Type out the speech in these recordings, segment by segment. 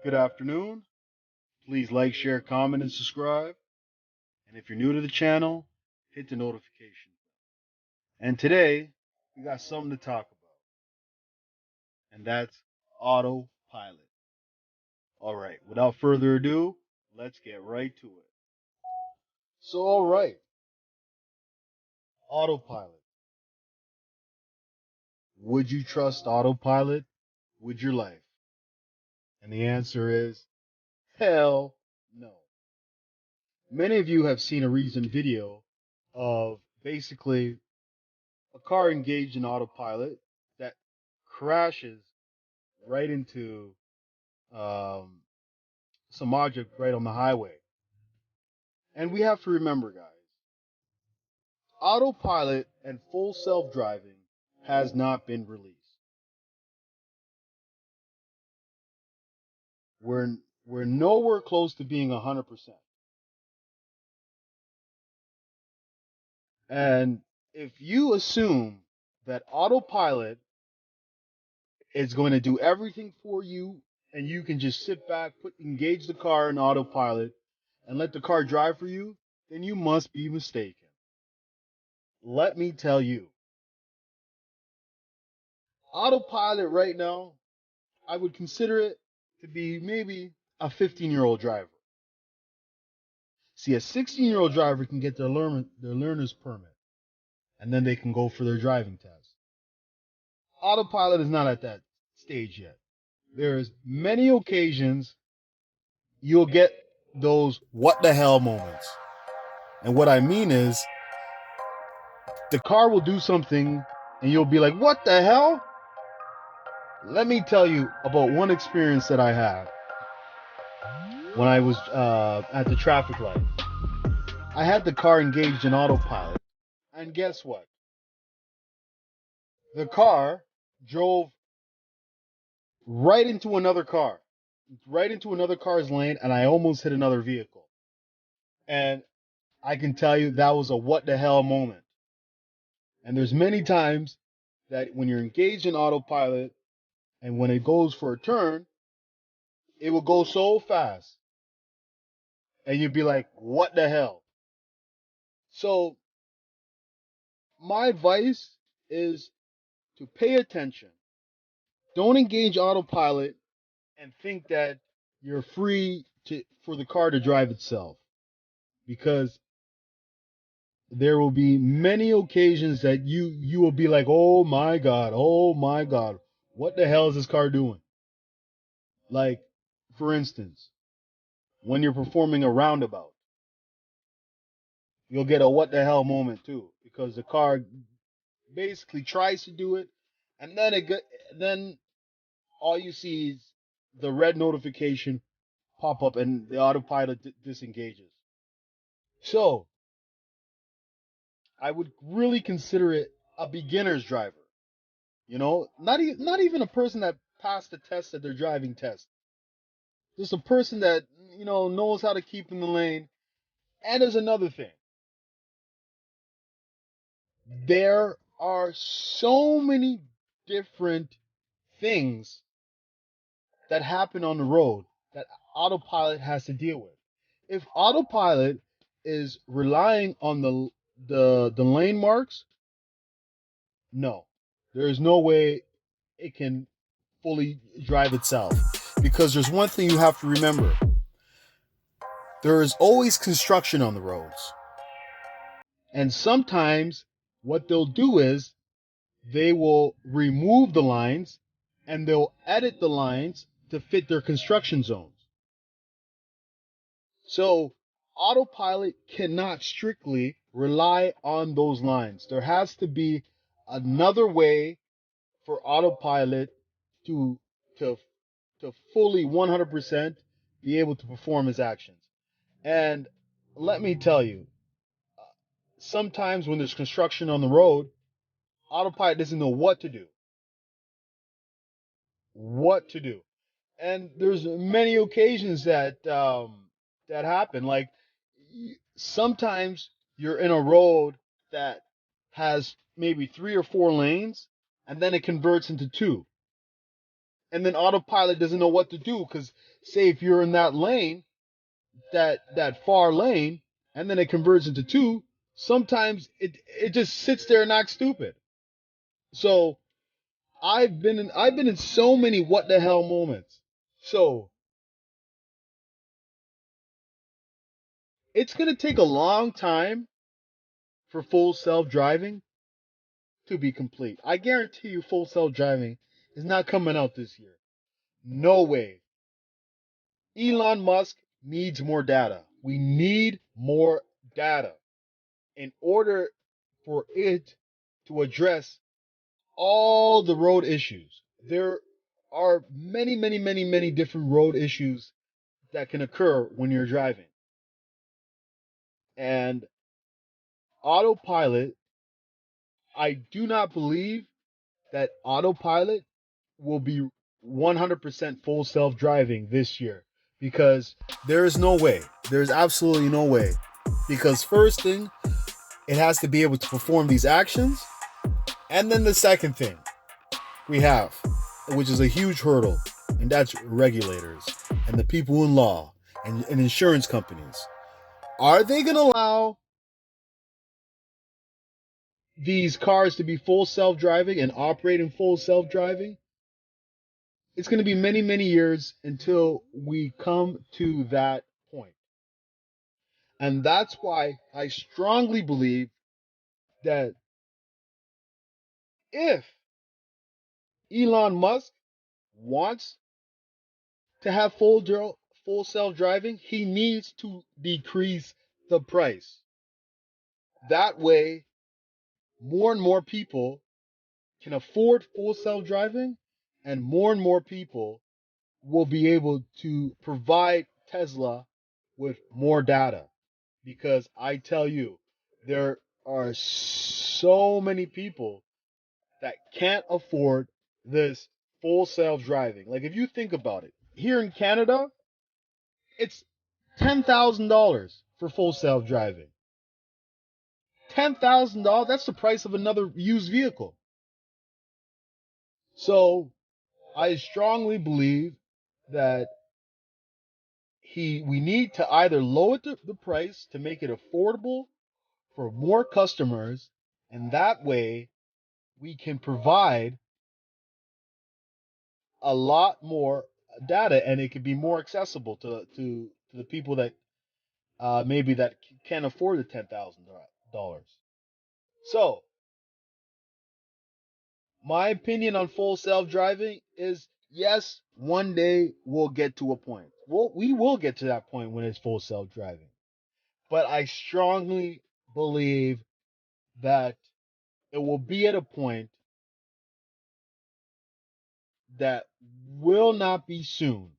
Good afternoon. Please like, share, comment, and subscribe. And if you're new to the channel, hit the notification. And today, we got something to talk about, and that's autopilot. All right, without further ado, let's get right to it. So, all right, autopilot. Would you trust autopilot with your life? And the answer is hell no. Many of you have seen a recent video of basically a car engaged in autopilot that crashes right into um, some object right on the highway. And we have to remember, guys, autopilot and full self driving has not been released. We're we're nowhere close to being 100%. And if you assume that autopilot is going to do everything for you and you can just sit back, engage the car in autopilot and let the car drive for you, then you must be mistaken. Let me tell you, autopilot right now, I would consider it to be maybe a 15-year-old driver. See, a 16-year-old driver can get their learner's permit and then they can go for their driving test. Autopilot is not at that stage yet. There's many occasions you'll get those what the hell moments. And what I mean is the car will do something and you'll be like, what the hell? Let me tell you about one experience that I had when I was at the traffic light. I had the car engaged in autopilot, and guess what? The car drove right into another car, right into another car's lane, and I almost hit another vehicle. And I can tell you that was a what the hell moment. And there's many times that when you're engaged in autopilot and when it goes for a turn, it will go so fast, and you'd be like, what the hell? So my advice is to pay attention. Don't engage autopilot and think that you're free to for the car to drive itself, because there will be many occasions that you will be like, oh my god, what the hell is this car doing? Like, for instance, when you're performing a roundabout, you'll get a what the hell moment too, because the car basically tries to do it, and then all you see is the red notification pop up and the autopilot disengages. So I would really consider it a beginner's driver. Not even a person that passed the test at their driving test. Just a person that knows how to keep in the lane. And there's another thing. There are so many different things that happen on the road that autopilot has to deal with. If autopilot is relying on the lane marks, no, there is no way it can fully drive itself. Because there's one thing you have to remember: there is always construction on the roads, and sometimes what they'll do is they will remove the lines and they'll edit the lines to fit their construction zones. So autopilot cannot strictly rely on those lines. There has to be another way for autopilot to to to fully 100% be able to perform his actions. And let me tell you, sometimes when there's construction on the road, autopilot doesn't know what to do. What to do. And there's many occasions that happen. Like, sometimes you're in a road that has maybe 3 or 4 lanes, and then it converts into two, and then autopilot doesn't know what to do because say if you're in that lane, that far lane, and then it converts into two, sometimes it just sits there and acts stupid. So I've been in so many what the hell moments. So it's gonna take a long time for full self driving to be complete. I guarantee you full self driving is not coming out this year. No way. Elon Musk needs more data. We need more data in order for it to address all the road issues. There are many, many, many, many different road issues that can occur when you're driving. And autopilot, I do not believe that autopilot will be 100% full self driving this year because there is no way. There's absolutely no way. Because, first thing, it has to be able to perform these actions. And then the second thing we have, which is a huge hurdle, and that's regulators and the people in law and insurance companies. Are they going to allow these cars to be full self driving and operating full self driving? It's going to be many, many years until we come to that point. And that's why I strongly believe that if Elon Musk wants to have full self driving, he needs to decrease the price. That way, more and more people can afford full self driving, and more people will be able to provide Tesla with more data. Because I tell you, there are so many people that can't afford this full self driving. Like, if you think about it, here in Canada, it's $10,000 for full self driving. $10,000, that's the price of another used vehicle. So I strongly believe that we need to either lower the price to make it affordable for more customers, and that way we can provide a lot more data and it can be more accessible to the people that maybe that can't afford the $10,000. So my opinion on full self driving is yes, one day we'll get to a point. We will get to that point when it's full self driving. But I strongly believe that it will be at a point that will not be soon.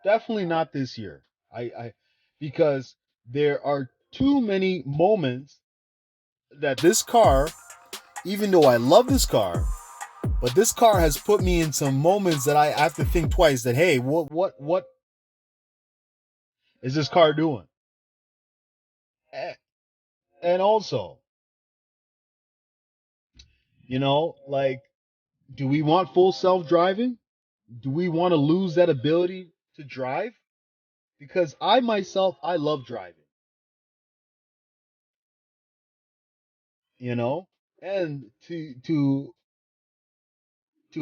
Definitely not this year. I because there are too many moments that this car, even though I love this car, but this car has put me in some moments that I have to think twice that hey, what is this car doing? And also, like, do we want full self-driving? Do we want to lose that ability to drive? Because I myself, I love driving, you know? And to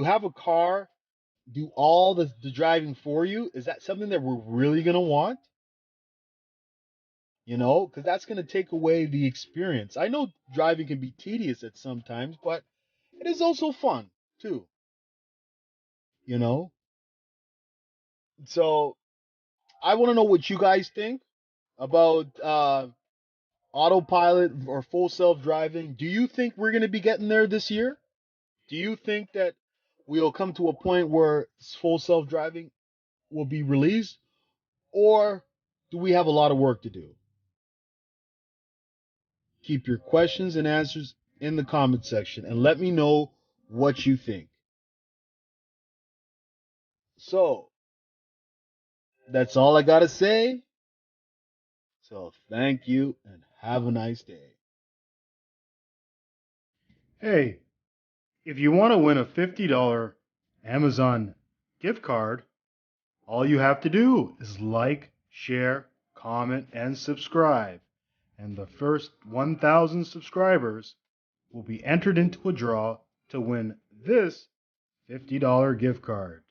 have a car do all the driving for you, is that something that we're really going to want? Because that's going to take away the experience. I know driving can be tedious at sometimes, but it is also fun too, you know? So I want to know what you guys think about autopilot or full self driving. Do you think we're going to be getting there this year? Do you think that we'll come to a point where full self driving will be released? Or do we have a lot of work to do? Keep your questions and answers in the comment section and let me know what you think. So, that's all I got to say. So, thank you and have a nice day. Hey, if you want to win a $50 Amazon gift card, All you have to do is like, share, comment, and subscribe. And the first 1,000 subscribers will be entered into a draw to win this $50 gift card.